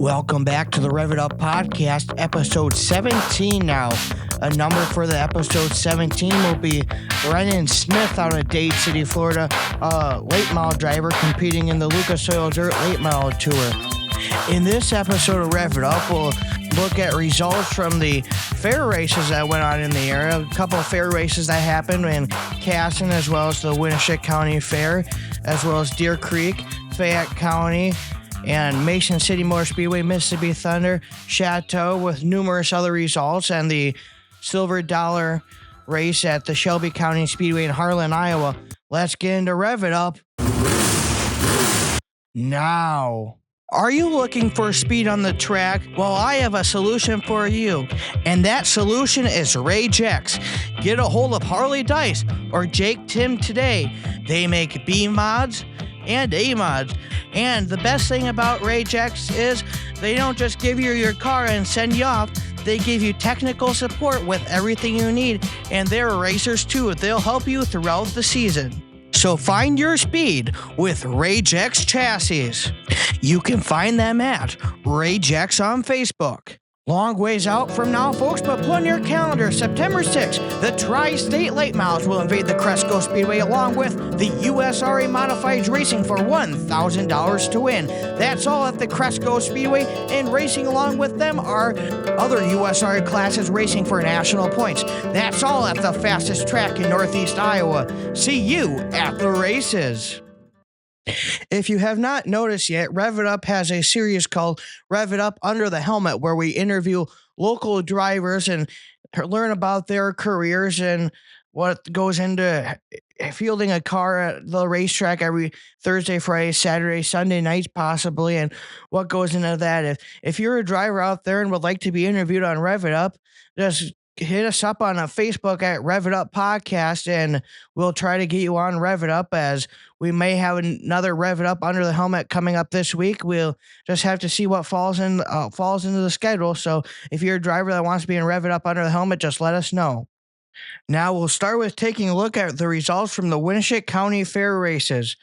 Welcome back to the Rev It Up podcast, episode 17 now. A number for the episode 17 will be Brennan Smith out of Dade City, Florida, a late model driver competing in the Lucas Oil Dirt Late Model Tour. In this episode of Rev It Up, we'll look at results from the fair races that went on in the area. A couple of fair races that happened in Casson, as well as the Winneshiek County Fair, as well as Deer Creek, Fayette County, and Mason City Motor Speedway, Mississippi Thunder, Chateau, with numerous other results, and the Silver Dollar race at the Shelby County Speedway in Harlan, Iowa. Let's get into Rev It Up now. Are you looking for speed on the track? Well, I have a solution for you, and that solution is Rage X. Get a hold of Harley Dice or Jake Tim today. They make B mods and A mods. And the best thing about Rage X is they don't just give you your car and send you off. They give you technical support with everything you need, and they're racers too. They'll help you throughout the season. So find your speed with Rage X chassis. You can find them at Rage X on Facebook. Long ways out from now, folks, but put in your calendar, September 6th, the Tri-State Late Models will invade the Cresco Speedway along with the USRA Modifieds Racing for $1,000 to win. That's all at the Cresco Speedway, and racing along with them are other USRA classes racing for national points. That's all at the fastest track in Northeast Iowa. See you at the races. If you have not noticed yet, Rev It Up has a series called Rev It Up Under the Helmet, where we interview local drivers and learn about their careers and what goes into fielding a car at the racetrack every Thursday, Friday, Saturday, Sunday nights possibly, and what goes into that. If you're a driver out there and would like to be interviewed on Rev It Up, just hit us up on Facebook at Rev It Up Podcast, and we'll try to get you on Rev It Up, as we may have another Rev It Up Under the Helmet coming up this week. We'll just have to see what falls into the schedule. So if you're a driver that wants to be in Rev It Up Under the Helmet, just let us know. Now we'll start with taking a look at the results from the Winneshiek County Fair races.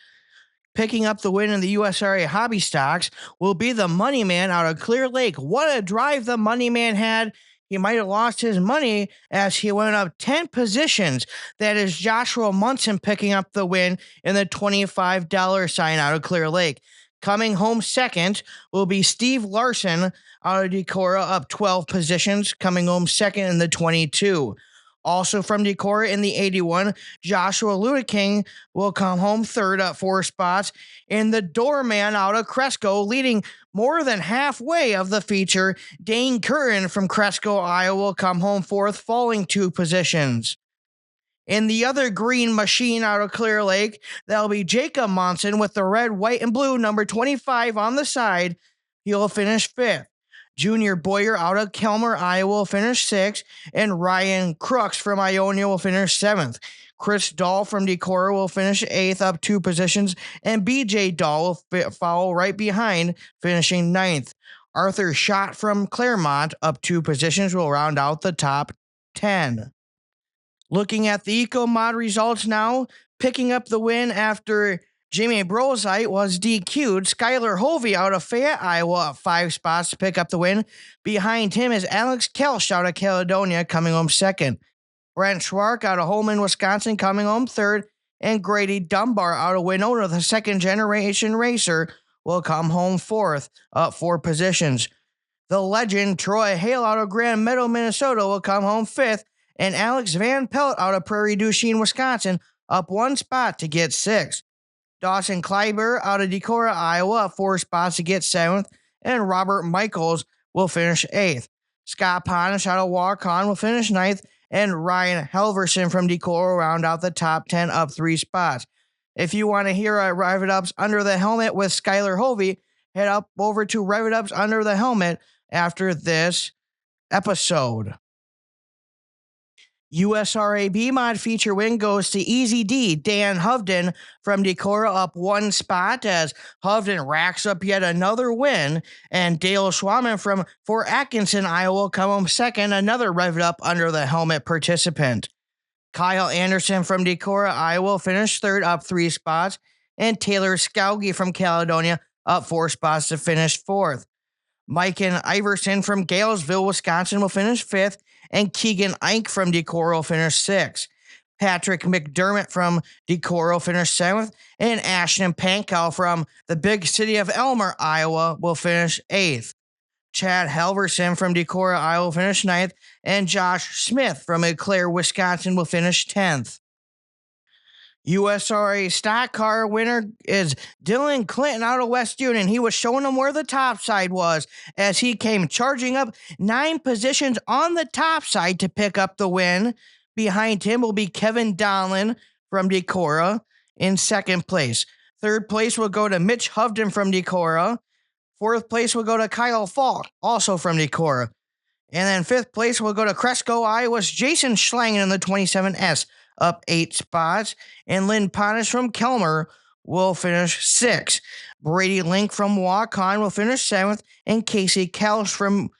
Picking up the win in the USRA Hobby Stocks will be the Money Man out of Clear Lake. What a drive the Money Man had. He might have lost his money as he went up 10 positions. That is Joshua Munson picking up the win in the $25 sign out of Clear Lake. Coming home second will be Steve Larson out of Decorah, up 12 positions, coming home second in the 22. Also from Decorah in the 81, Joshua Ludeking will come home third, up 4 spots. And the doorman out of Cresco, leading more than halfway of the feature, Dane Curran from Cresco, Iowa, will come home fourth, falling 2 positions. In the other green machine out of Clear Lake, that'll be Jacob Monson with the red, white, and blue number 25 on the side. He'll finish 5th. Junior Boyer out of Kelmer, Iowa, will finish 6th, and Ryan Crooks from Ionia will finish 7th. Chris Dahl from Decorah will finish 8th, up 2 positions, and BJ Dahl will follow right behind, finishing 9th. Arthur Schott from Claremont, up 2 positions, will round out the top 10. Looking at the Eco Mod results now, picking up the win after Jimmy Brozite was DQ'd. Skylar Hovey out of Fayette, Iowa, up 5 spots to pick up the win. Behind him is Alex Kelsch out of Caledonia, coming home second. Brent Schwark out of Holman, Wisconsin, coming home third. And Grady Dunbar out of Winona, the second-generation racer, will come home fourth, up 4 positions. The legend Troy Hale out of Grand Meadow, Minnesota, will come home 5th. And Alex Van Pelt out of Prairie du Chien, Wisconsin, up 1 spot to get 6th. Dawson Kleiber out of Decorah, Iowa, up 4 spots to get 7th, and Robert Michaels will finish 8th. Scott Ponish out of Waukon will finish 9th, and Ryan Helverson from Decorah will round out the top 10, up 3 spots. If you want to hear Rev It Up's Under the Helmet with Skylar Hovey, head up over to Rev It Up's Under the Helmet after this episode. USRA B-Mod feature win goes to Easy D, Dan Hovden from Decorah, up 1 spot as Hovden racks up yet another win, and Dale Schwaman from Fort Atkinson, Iowa, come home second, another Rev It Up Under the Helmet participant. Kyle Anderson from Decorah, Iowa, finished third, up 3 spots, and Taylor Skauge from Caledonia, up 4 spots to finish fourth. Micah Iverson from Galesville, Wisconsin will finish fifth, and Keegan Ike from Decorah will finish sixth. Patrick McDermott from Decorah will finish seventh, and Ashton Pankow from the big city of Elmer, Iowa will finish eighth. Chad Halverson from Decorah, Iowa will finish ninth, and Josh Smith from Eau Claire, Wisconsin will finish 10th. USRA stock car winner is Dylan Clinton out of West Union. He was showing them where the top side was as he came charging up 9 positions on the top side to pick up the win. Behind him will be Kevin Donlin from Decorah in second place. Third place will go to Mitch Hovden from Decorah. Fourth place will go to Kyle Falk, also from Decorah. And then fifth place will go to Cresco, Iowa's Jason Schlangen in the 27S, up 8 spots. And Lynn Ponish from Kelmer will finish 6th. Brady Link from Waukon will finish 7th. And Casey Kelch from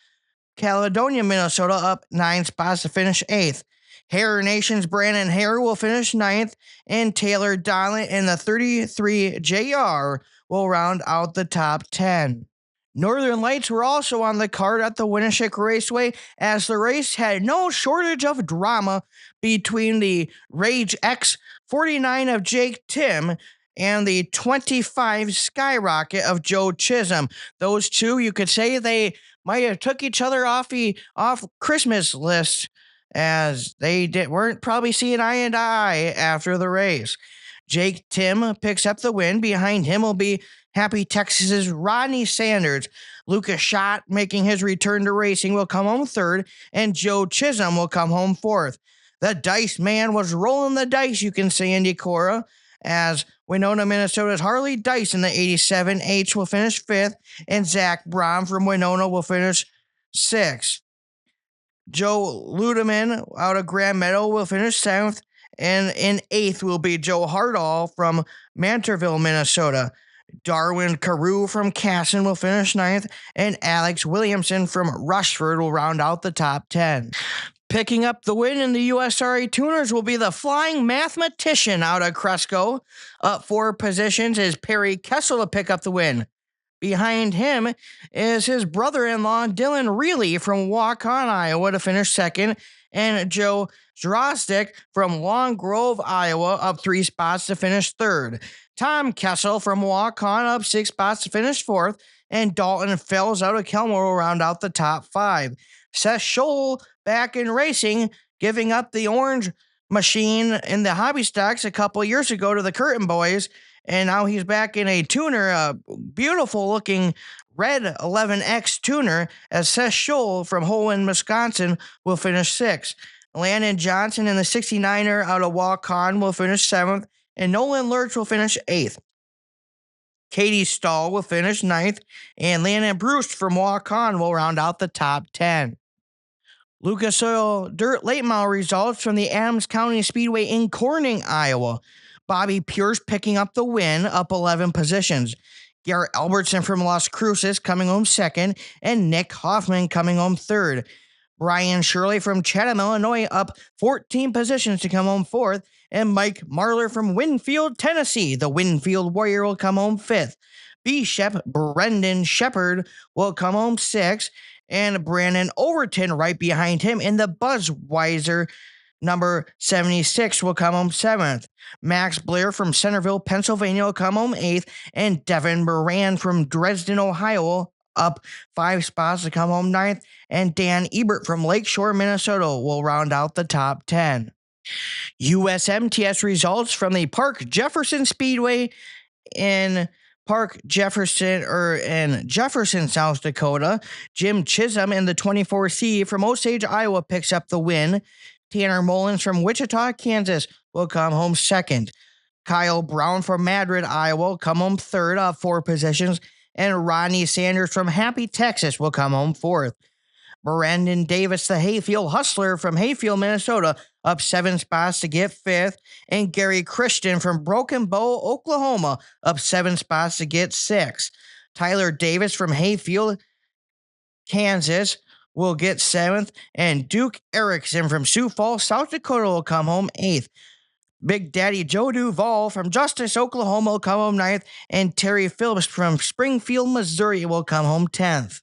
Caledonia, Minnesota, up 9 spots to finish 8th. Hare Nation's Brandon Hare will finish 9th. And Taylor Donlin in the 33 JR will round out the top 10. Northern Lights were also on the card at the Winneshiek Raceway as the race had no shortage of drama between the Rage X49 of Jake Tim and the 25 Skyrocket of Joe Chisholm. Those two, you could say they might have took each other off Christmas list as they weren't probably seeing eye and eye after the race. Jake Tim picks up the win. Behind him will be Happy Texas's Rodney Sanders. Lucas Schott, making his return to racing, will come home third, and Joe Chisholm will come home fourth. The Dice Man was rolling the dice, you can say, in Decorah, as Winona, Minnesota's Harley Dice in the 87H will finish fifth, and Zach Brom from Winona will finish sixth. Joe Ludeman out of Grand Meadow will finish seventh, and in eighth will be Joe Hardall from Mantorville, Minnesota. Darwin Carew from Casson will finish ninth, and Alex Williamson from Rushford will round out the top 10. Picking up the win in the USRA Tuners will be the Flying Mathematician out of Cresco. Up 4 positions is Perry Kessel to pick up the win. Behind him is his brother-in-law, Dylan Reilly from Waukon, Iowa, to finish second, and Joe Drostic from Long Grove, Iowa, up 3 spots to finish third. Tom Kessel from Waukon up 6 spots to finish fourth, and Dalton Fells out of Kelmore will round out the top 5. Seth Scholl back in racing, giving up the orange machine in the hobby stocks a couple years ago to the Curtin Boys, and now he's back in a tuner, a beautiful looking red 11X tuner, as Seth Scholl from Holland, Wisconsin will finish 6th. Landon Johnson in the 69er out of Waukon will finish 7th, and Nolan Lurch will finish 8th. Katie Stahl will finish 9th, and Landon Bruce from Waukon will round out the top 10. Lucas Oil Dirt Late Model results from the Adams County Speedway in Corning, Iowa. Bobby Pierce picking up the win, up 11 positions. Garrett Albertson from Las Cruces coming home second, and Nick Hoffman coming home third. Brian Shirley from Chatham, Illinois, up 14 positions to come home fourth, and Mike Marler from Winfield, Tennessee, the Winfield Warrior, will come home fifth. B-Shep Brendan Shepard will come home sixth, and Brandon Overton right behind him in the Buzzweiser number 76 will come home 7th. Max Blair from Centerville, Pennsylvania will come home 8th, and Devin Moran from Dresden, Ohio will up 5 spots to come home 9th, and Dan Ebert from Lakeshore, Minnesota will round out the top 10. USMTS results from the Park Jefferson Speedway in Jefferson, South Dakota. Jim Chisholm in the 24C from Osage, Iowa picks up the win. Tanner Mullins from Wichita, Kansas will come home second. Kyle Brown from Madrid, Iowa will come home third, up 4 positions. And Rodney Sanders from Happy, Texas will come home fourth. Brandon Davis, the Hayfield Hustler from Hayfield, Minnesota, up 7 spots to get fifth. And Gary Christian from Broken Bow, Oklahoma, up 7 spots to get sixth. Tyler Davis from Hayfield, Kansas, will get 7th. And Duke Erickson from Sioux Falls, South Dakota, will come home 8th. Big Daddy Joe Duvall from Justice, Oklahoma, will come home 9th. And Terry Phillips from Springfield, Missouri, will come home 10th.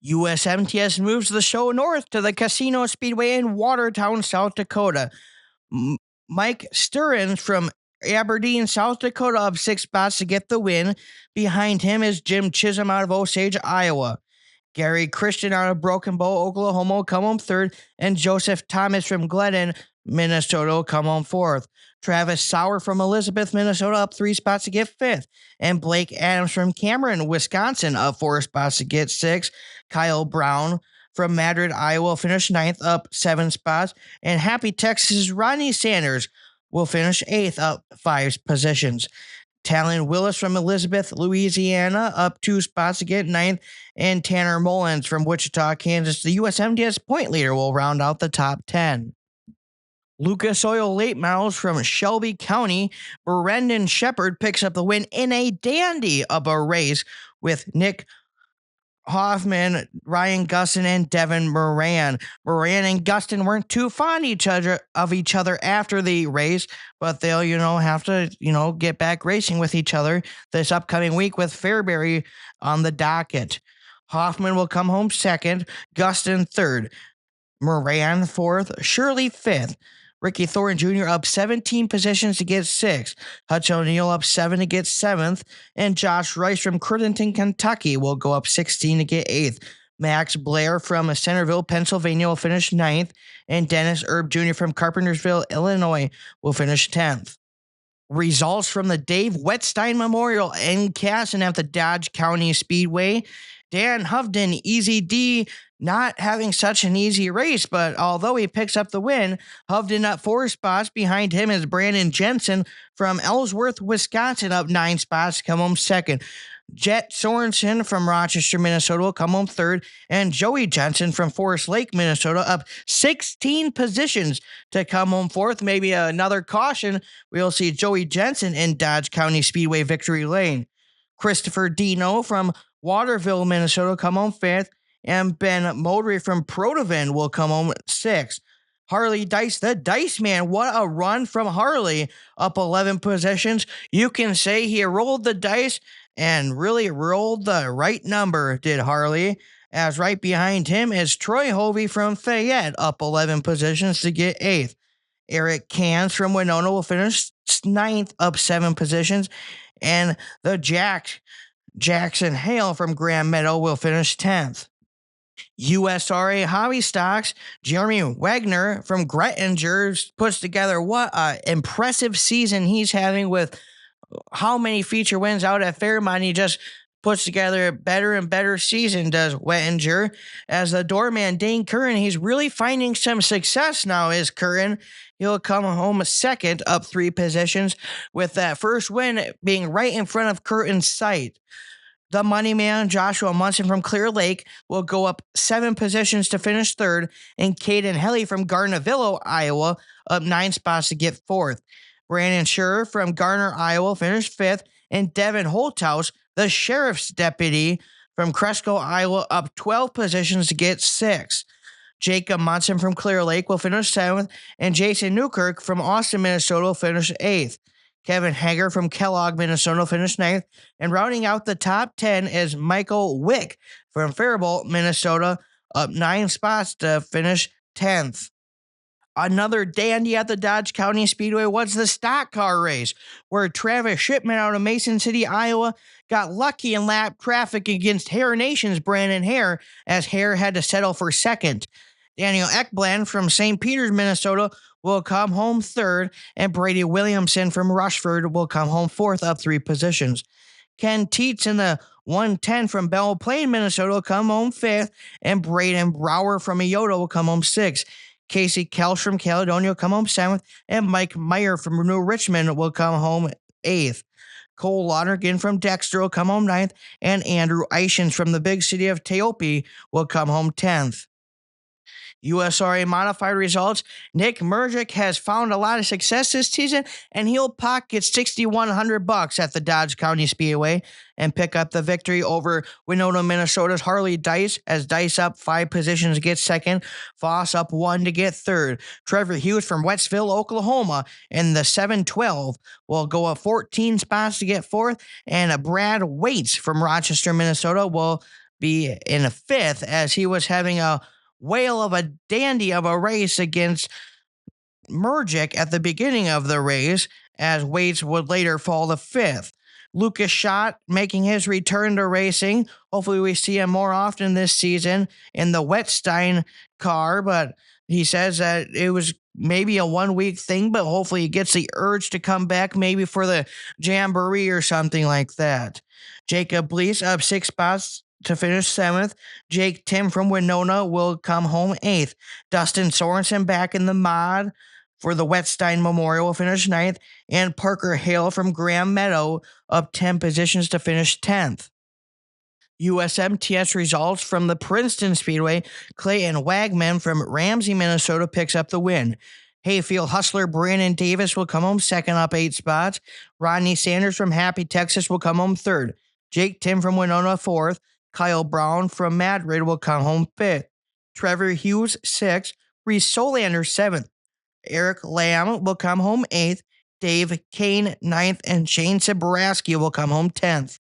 USMTS moves the show north to the Casino Speedway in Watertown, South Dakota. M- Mike Sturins from Aberdeen, South Dakota, up 6 spots to get the win. Behind him is Jim Chisholm out of Osage, Iowa. Gary Christian out of Broken Bow, Oklahoma will come home third, and Joseph Thomas from Glennon, Minnesota will come home fourth. Travis Sauer from Elizabeth, Minnesota up 3 spots to get fifth, and Blake Adams from Cameron, Wisconsin up 4 spots to get sixth. Kyle Brown from Madrid, Iowa finished ninth up 7 spots, and Happy Texas Ronnie Sanders will finish eighth up 5 positions. Talon Willis from Elizabeth, Louisiana, up 2 spots to get ninth, and Tanner Mullins from Wichita, Kansas, the USMTS point leader, will round out the top 10. Lucas Oil late models from Shelby County, Brendan Shepard picks up the win in a dandy of a race with Nick Hoffman, Ryan Gustin, and Devin Moran. Moran and Gustin weren't too fond of each other after the race, but they'll, have to, get back racing with each other this upcoming week with Fairbury on the docket. Hoffman will come home second, Gustin third, Moran fourth, Shirley fifth. Ricky Thornton Jr. up 17 positions to get sixth. Hutch O'Neill up 7 to get seventh. And Josh Rice from Crittenton, Kentucky will go up 16 to get eighth. Max Blair from Centerville, Pennsylvania will finish ninth. And Dennis Erb Jr. from Carpentersville, Illinois will finish 10th. Results from the Dave Wetstein Memorial in Casson at the Dodge County Speedway. Dan Hovden, Easy D, not having such an easy race, but although he picks up the win, Hovden up 4 spots. Behind him is Brandon Jensen from Ellsworth, Wisconsin, up 9 spots to come home second. Jet Sorensen from Rochester, Minnesota will come home third, and Joey Jensen from Forest Lake, Minnesota, up 16 positions to come home fourth. Maybe another caution. We'll see Joey Jensen in Dodge County Speedway victory lane. Christopher Dino from Waterville, Minnesota, come home fifth, and Ben Modry from Protovan will come home sixth. Harley Dice, the Dice Man, what a run from Harley, up 11 positions. You can say he rolled the dice and really rolled the right number, did Harley, as right behind him is Troy Hovey from Fayette, up 11 positions to get eighth. Eric Cans from Winona will finish ninth, up 7 positions, and the Jackson Hale from Grand Meadow will finish 10th. USRA Hobby Stocks, Jeremy Wagner from Grettinger puts together what an impressive season he's having with how many feature wins out at Fairmont. He just puts together a better and better season, does Wettinger. As the doorman, Dane Curran, he's really finding some success now, is Curran. He'll come home second, up 3 positions, with that first win being right in front of Curran's sight. The money man, Joshua Munson from Clear Lake, will go up 7 positions to finish third, and Caden Helly from Garnavillo, Iowa, up 9 spots to get fourth. Brandon Scher from Garner, Iowa, finished fifth, and Devin Holthouse, the sheriff's deputy from Cresco, Iowa, up 12 positions to get sixth. Jacob Munson from Clear Lake will finish seventh, and Jason Newkirk from Austin, Minnesota, will finish eighth. Kevin Hager from Kellogg, Minnesota, finished ninth. And rounding out the top 10 is Michael Wick from Faribault, Minnesota, up 9 spots to finish 10th. Another dandy at the Dodge County Speedway was the stock car race, where Travis Shipman out of Mason City, Iowa, got lucky in lap traffic against Hare Nation's Brandon Hare, as Hare had to settle for second. Daniel Ekblad from St. Peters, Minnesota, will come home third, and Brady Williamson from Rushford will come home fourth, up 3 positions. Ken Teets in the 110 from Belle Plaine, Minnesota, will come home fifth, and Braden Brower from Iota will come home sixth. Casey Kelch from Caledonia will come home seventh, and Mike Meyer from New Richmond will come home eighth. Cole Lonergan from Dexter will come home ninth, and Andrew Eichens from the big city of Teope will come home 10th. USRA modified results. Nick Mergic has found a lot of success this season, and he'll pocket $6,100 at the Dodge County Speedway and pick up the victory over Winona, Minnesota's Harley Dice, as Dice up 5 positions to get second, Foss up 1 to get third. Trevor Hughes from Westville, Oklahoma, in the 712 will go up 14 spots to get fourth, and Brad Waits from Rochester, Minnesota, will be in fifth as he was having a whale of a dandy of a race against Mergic at the beginning of the race, as Waits would later fall to fifth. Lucas Schott making his return to racing. Hopefully, we see him more often this season in the Wettstein car, but he says that it was maybe a 1 week thing, but hopefully, he gets the urge to come back maybe for the Jamboree or something like that. Jacob Blees up 6 spots to finish 7th. Jake Tim from Winona will come home 8th. Dustin Sorensen back in the mod for the Wettstein Memorial will finish 9th, and Parker Hale from Graham Meadow up 10 positions to finish 10th. USMTS results from the Princeton Speedway. Clayton Wagman from Ramsey, Minnesota picks up the win. Hayfield Hustler Brandon Davis will come home second up 8 spots. Rodney Sanders from Happy, Texas will come home third. Jake Tim from Winona 4th. Kyle Brown from Madrid will come home 5th. Trevor Hughes 6th. Reese Solander 7th. Eric Lamb will come home 8th. Dave Kane 9th. And Shane Sabraski will come home 10th.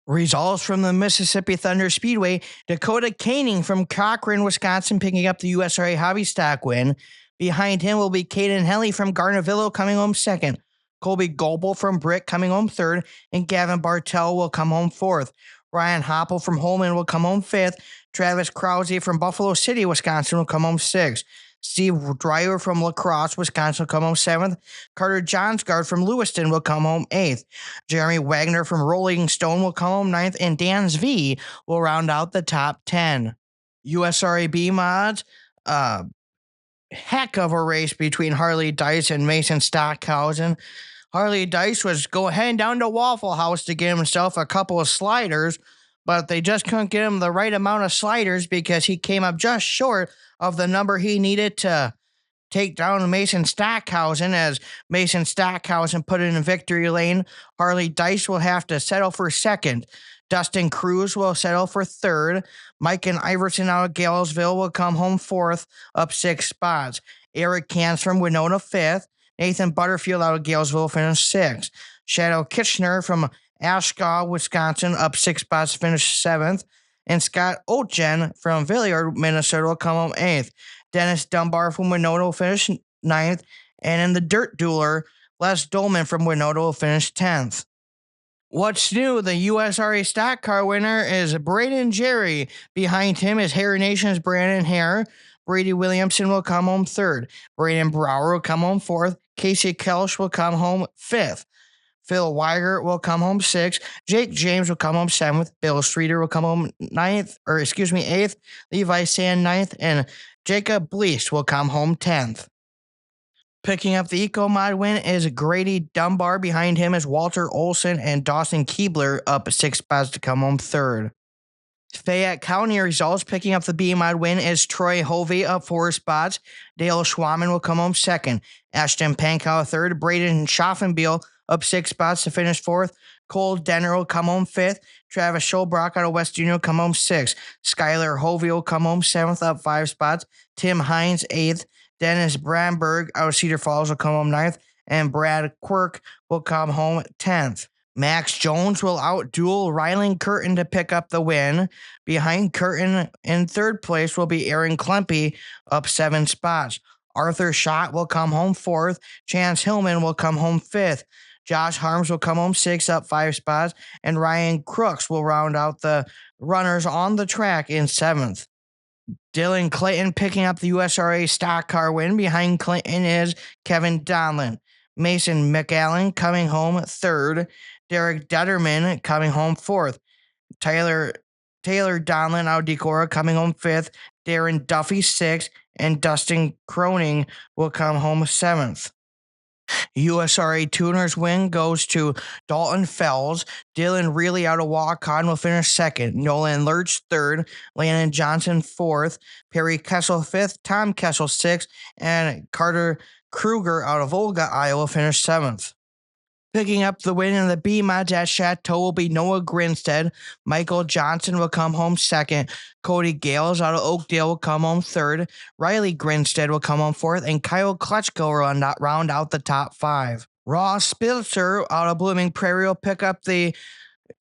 Results from the Mississippi Thunder Speedway. Dakota Koenig from Cochrane, Wisconsin picking up the USRA Hobby Stock win. Behind him will be Caden Helly from Garnavillo coming home second. Colby Goebel from Brick coming home third. And Gavin Bartel will come home fourth. Ryan Hoppel from Holman will come home fifth. Travis Krause from Buffalo City, Wisconsin will come home sixth. Steve Driver from La Crosse, Wisconsin will come home 7th. Carter Johnsgard from Lewiston will come home 8th. Jeremy Wagner from Rolling Stone will come home 9th. And Dan Zvi will round out the top 10. USRAB mods, heck of a race between Harley Dice and Mason Stockhausen. Harley Dice was heading down to Waffle House to get himself a couple of sliders, but they just couldn't get him the right amount of sliders because he came up just short of the number he needed to take down Mason Stockhausen. As Mason Stockhausen put it in victory lane, Harley Dice will have to settle for second. Dustin Cruz will settle for third. Mike and Iverson out of Galesville will come home fourth, up 6 spots. Eric Cans from Winona 5th. Nathan Butterfield out of Galesville finished 6th. Shadow Kitchener from Ashgaw, Wisconsin, up 6 spots to finish 7th. And Scott Oetjen from Villiard, Minnesota, will come home 8th. Dennis Dunbar from Winona will finish 9th. And in the Dirt Dueler, Les Dolman from Winona will finish 10th. What's new? The USRA stock car winner is Braden Jerry. Behind him is Hare Nation's Brandon Hare. Brady Williamson will come home 3rd. Braden Brower will come home 4th. Casey Kelsch will come home 5th. Phil Weigert will come home 6th. Jake James will come home 7th. Bill Streeter will come home 8th. Levi Sand 9th. And Jacob Bleest will come home 10th. Picking up the Eco Mod win is Grady Dunbar. Behind him is Walter Olson and Dawson Keebler, up 6 spots to come home 3rd. Fayette County results. Picking up the B-Mod win is Troy Hovey, up 4 spots. Dale Schwaman will come home 2nd. Ashton Pankow 3rd. Braden Schaffenbiel up 6 spots to finish 4th. Cole Denner will come home 5th. Travis Schulbrock out of West Union will come home 6th. Skylar Hovey will come home 7th, up 5 spots. Tim Hines 8th. Dennis Bramberg out of Cedar Falls will come home 9th. And Brad Quirk will come home 10th. Max Jones will outduel Rylan Curtin to pick up the win. Behind Curtin in 3rd place will be Aaron Klempe, up 7 spots. Arthur Schott will come home 4th. Chance Hillman will come home 5th. Josh Harms will come home 6th, up 5 spots. And Ryan Crooks will round out the runners on the track in 7th. Dylan Clayton picking up the USRA stock car win. Behind Clayton is Kevin Donlin. Mason McAllen coming home 3rd. Derek Detterman coming home 4th. Taylor Donlin out of Decorah coming home 5th. Darren Duffy 6th. And Dustin Croning will come home 7th. USRA Tuners win goes to Dalton Fells. Dylan Reilly out of Waukon will finish 2nd. Nolan Lurch 3rd. Landon Johnson 4th. Perry Kessel 5th. Tom Kessel 6th. And Carter Kruger out of Olga, Iowa, finished 7th. Picking up the win in the B-Mods at Chateau will be Noah Grinstead. Michael Johnson will come home 2nd. Cody Gales out of Oakdale will come home 3rd. Riley Grinstead will come home 4th. And Kyle Klutchko will round out the top 5. Ross Spitzer out of Blooming Prairie will pick up the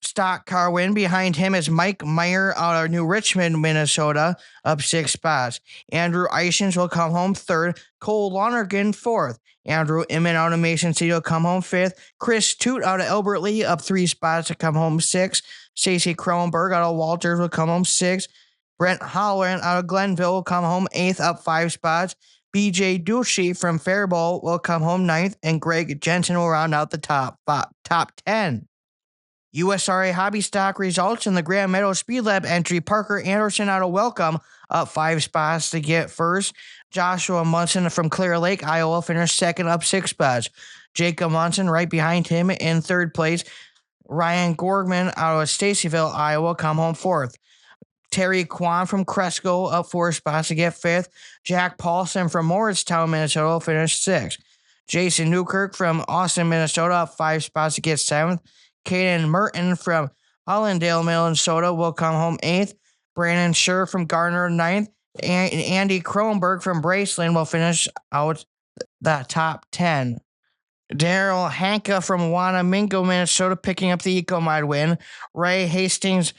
stock car win. Behind him is Mike Meyer out of New Richmond, Minnesota, up 6 spots. Andrew Ishins will come home third. Cole Lonergan fourth. Andrew Inman out of Mason City will come home fifth. Chris Toot out of Albert Lee up 3 spots to come home sixth. Stacey Kronberg out of Walters will come home sixth. Brent Holland out of Glenville will come home eighth, up 5 spots. BJ Ducey from Faribault will come home ninth, and Greg Jensen will round out the top 10. USRA Hobby Stock results in the Grand Meadows Speed Lab entry. Parker Anderson out of Welcome up 5 spots to get first. Joshua Munson from Clear Lake, Iowa finished second, up 6 spots. Jacob Munson right behind him in third place. Ryan Gorgman out of Stacyville, Iowa, come home fourth. Terry Kwan from Cresco up 4 spots to get fifth. Jack Paulson from Morristown, Minnesota finished sixth. Jason Newkirk from Austin, Minnesota up 5 spots to get seventh. Caden Merton from Hollandale, Minnesota will come home eighth. Brandon Scher from Garner ninth. And Andy Kronberg from Braceland will finish out the top 10. Daryl Hanka from Wanamingo, Minnesota picking up the EcoMod win. Ray Hastings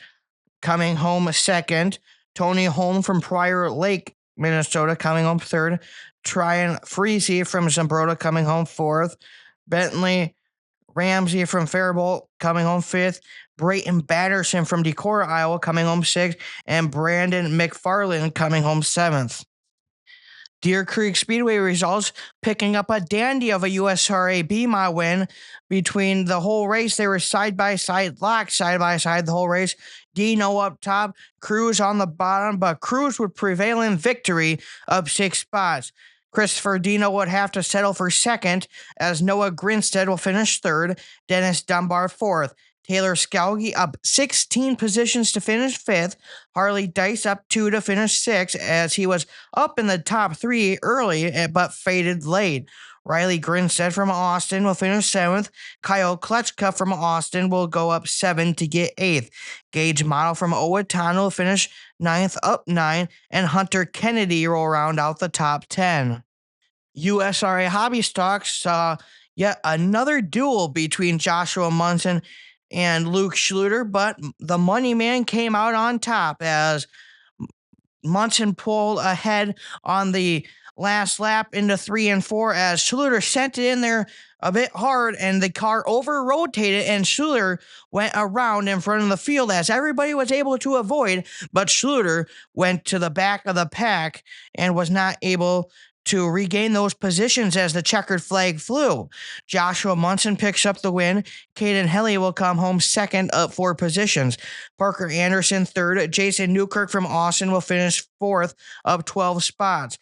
coming home second. Tony Holm from Prior Lake, Minnesota coming home third. Tryon Freese from Zumbrota coming home fourth. Bentley Ramsey from Faribault coming home fifth. Brayton Batterson from Decorah, Iowa coming home sixth. And Brandon McFarland coming home seventh. Deer Creek Speedway results picking up a dandy of a USRA BMA win. Between the whole race, they were side by side, locked side by side the whole race. Dino up top, Cruz on the bottom, but Cruz would prevail in victory up 6 spots. Christopher Dino would have to settle for second, as Noah Grinstead will finish third, Dennis Dunbar fourth. Taylor Scalgi up 16 positions to finish fifth. Harley Dice up 2 to finish sixth, as he was up in the top 3 early but faded late. Riley Grinstead from Austin will finish seventh. Kyle Kletchka from Austin will go up 7 to get eighth. Gage Model from Owatonna will finish ninth, up 9, and Hunter Kennedy will round out the top 10. USRA Hobby Stocks saw yet another duel between Joshua Munson and Luke Schluter, but the money man came out on top as Munson pulled ahead on the last lap into 3 and 4 as Schluter sent it in there a bit hard and the car over-rotated and Schluter went around in front of the field as everybody was able to avoid, but Schluter went to the back of the pack and was not able to regain those positions as the checkered flag flew. Joshua Munson picks up the win. Caden Helly will come home second, up 4 positions. Parker Anderson third. Jason Newkirk from Austin will finish fourth, up 12 spots.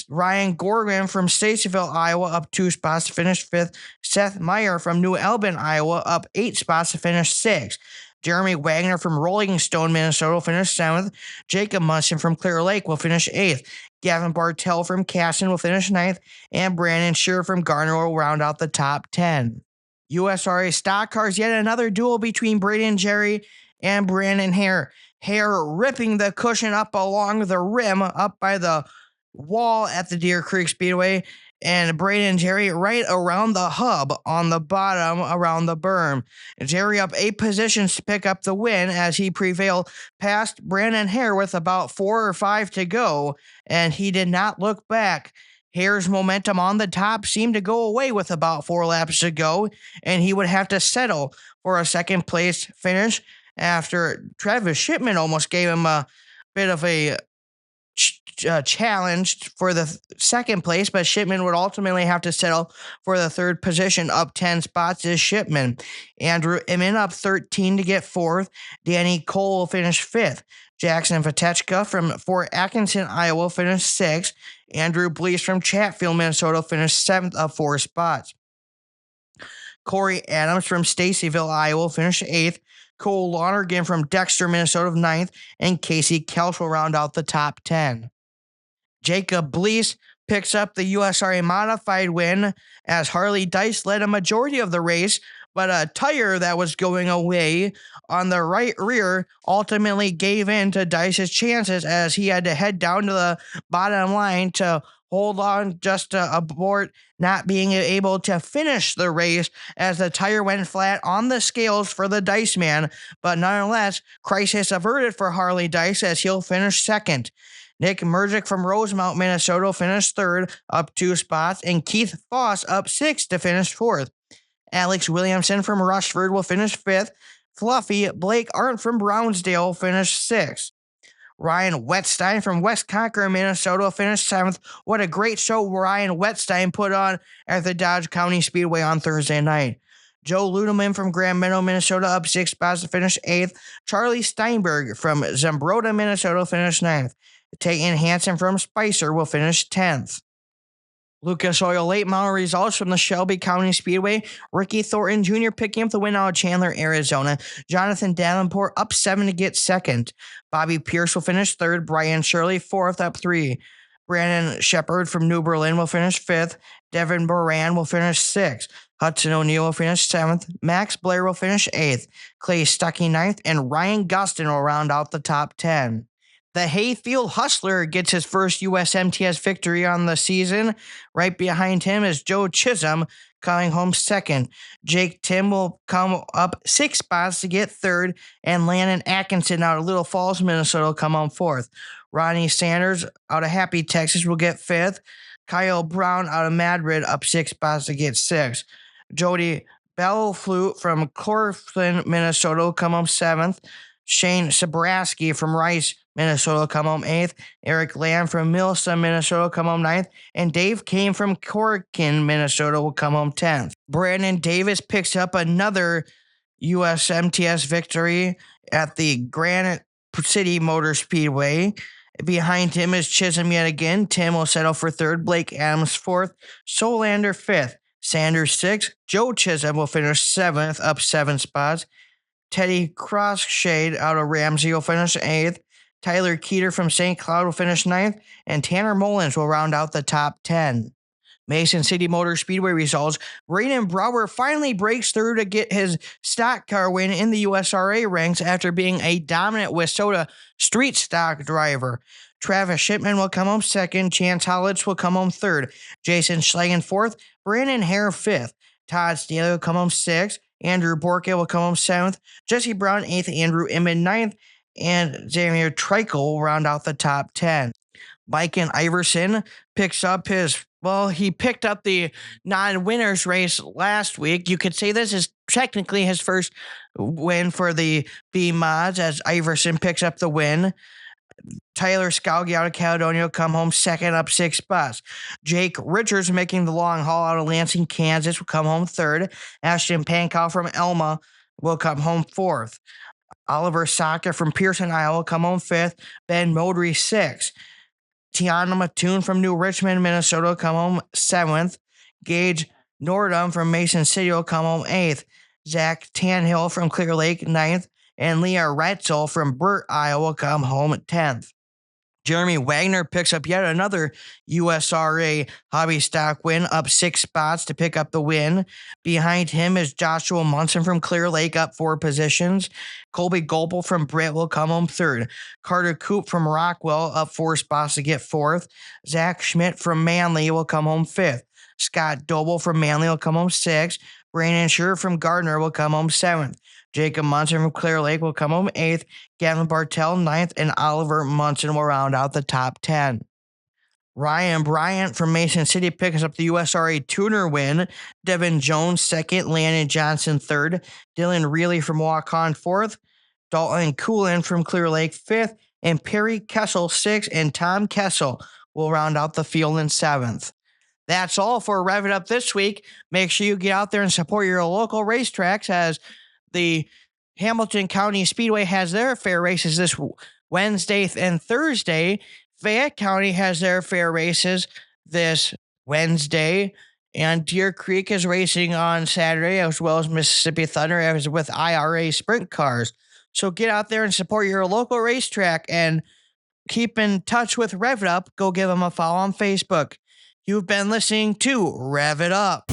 Ryan Gorman from Stacyville, Iowa, up 2 spots to finish fifth. Seth Meyer from New Albin, Iowa, up 8 spots to finish sixth. Jeremy Wagner from Rolling Stone, Minnesota will finish seventh. Jacob Munson from Clear Lake will finish eighth. Gavin Bartell from Casson will finish ninth. And Brandon Shearer from Garner will round out the top 10. USRA Stock Cars, yet another duel between Braden Jerry and Brandon Hare. Hare ripping the cushion up along the rim up by the wall at the Deer Creek Speedway, and Braden Jerry right around the hub on the bottom around the berm. Jerry up 8 positions to pick up the win as he prevailed past Brandon Hare with about 4 or 5 to go, and he did not look back. Hare's momentum on the top seemed to go away with about 4 laps to go, and he would have to settle for a second place finish after Travis Shipman almost gave him a bit of a challenged for the second place, but Shipman would ultimately have to settle for the third position. Up 10 spots is Shipman. Andrew Inman up 13 to get fourth. Danny Cole will finish fifth. Jackson Vitechka from Fort Atkinson, Iowa, finished sixth. Andrew Blease from Chatfield, Minnesota, finished seventh, up 4 spots. Corey Adams from Stacyville, Iowa, finished eighth. Cole Lonergan from Dexter, Minnesota, ninth, and Casey Kelch will round out the top 10. Jacob Blease picks up the USRA Modified win as Harley Dice led a majority of the race, but a tire that was going away on the right rear ultimately gave in to Dice's chances as he had to head down to the bottom line to hold on just to abort not being able to finish the race as the tire went flat on the scales for the Dice Man, but nonetheless, crisis averted for Harley Dice as he'll finish second. Nick Mergic from Rosemount, Minnesota finished third, up 2 spots, and Keith Foss up 6 to finish fourth. Alex Williamson from Rushford will finish fifth. Fluffy Blake Arndt from Brownsdale finished sixth. Ryan Wetstein from West Concord, Minnesota finished seventh. What a great show Ryan Wetstein put on at the Dodge County Speedway on Thursday night. Joe Ludeman from Grand Meadow, Minnesota up 6 spots to finish 8th. Charlie Steinberg from Zumbrota, Minnesota finished 9th. Tayton Hansen from Spicer will finish 10th. Lucas Oil late model results from the Shelby County Speedway. Ricky Thornton Jr. picking up the win out of Chandler, Arizona. Jonathan Davenport up 7 to get second. Bobby Pierce will finish third. Brian Shirley fourth up 3. Brandon Shepard from New Berlin will finish 5th. Devin Moran will finish 6th. Hudson O'Neill will finish 7th. Max Blair will finish 8th. Clay Stuckey 9th. And Ryan Gustin will round out the top 10. The Hayfield Hustler gets his first USMTS victory on the season. Right behind him is Joe Chisholm coming home second. Jake Tim will come up 6 spots to get third, and Landon Atkinson out of Little Falls, Minnesota will come home fourth. Ronnie Sanders out of Happy, Texas will get fifth. Kyle Brown out of Madrid up 6 spots to get sixth. Jody Bellflute from Corfland, Minnesota will come home seventh. Shane Sabraski from Rice, Minnesota will come home 8th. Eric Lamb from Milsom, Minnesota will come home 9th. And Dave Kane from Corkin, Minnesota will come home 10th. Brandon Davis picks up another USMTS victory at the Granite City Motor Speedway. Behind him is Chisholm yet again. Tim will settle for third. Blake Adams fourth. Solander fifth. Sanders sixth. Joe Chisholm will finish 7th, up 7 spots. Teddy Crossshade out of Ramsey will finish 8th. Tyler Keeter from St. Cloud will finish 9th. And Tanner Mullins will round out the top 10. Mason City Motor Speedway results. Braden Brower finally breaks through to get his stock car win in the USRA ranks after being a dominant Wissota street stock driver. Travis Shipman will come home second. Chance Hollitz will come home third. Jason Schlagen fourth. Brandon Hare fifth. Todd Staley will come home sixth. Andrew Borke will come home 7th. Jesse Brown 8th. Andrew Inman 9th. And Xavier Treichel will round out the top 10. Mike Iverson picks up he picked up the non-winners race last week. You could say this is technically his first win for the B mods as Iverson picks up the win. Tyler Scalgi out of Caledonia will come home second, up 6 spots. Jake Richards making the long haul out of Lansing, Kansas will come home third. Ashton Pankow from Elma will come home fourth. Oliver Saka from Pearson, Iowa will come home fifth. Ben Modry sixth. Tiana Mattoon from New Richmond, Minnesota will come home 7th. Gage Nordum from Mason City will come home 8th. Zach Tanhill from Clear Lake 9th. And Leah Retzel from Burt, Iowa will come home 10th. Jeremy Wagner picks up yet another USRA hobby stock win, up 6 spots to pick up the win. Behind him is Joshua Munson from Clear Lake, up 4 positions. Colby Gopel from Britt will come home third. Carter Coop from Rockwell up 4 spots to get fourth. Zach Schmidt from Manly will come home fifth. Scott Doble from Manly will come home sixth. Brandon Scher from Gardner will come home 7th. Jacob Munson from Clear Lake will come home 8th. Gavin Bartell 9th. And Oliver Munson will round out the top 10. Ryan Bryant from Mason City picks up the USRA tuner win. Devin Jones 2nd. Landon Johnson 3rd. Dylan Reilly from Waukon 4th. Dalton Coolin from Clear Lake 5th. And Perry Kessel 6th. And Tom Kessel will round out the field in 7th. That's all for Rev It Up this week. Make sure you get out there and support your local racetracks as the Hamilton County Speedway has their fair races this Wednesday and Thursday. Fayette County has their fair races this Wednesday. And Deer Creek is racing on Saturday, as well as Mississippi Thunder as with IRA sprint cars. So get out there and support your local racetrack and keep in touch with Rev It Up. Go give them a follow on Facebook. You've been listening to Rev It Up.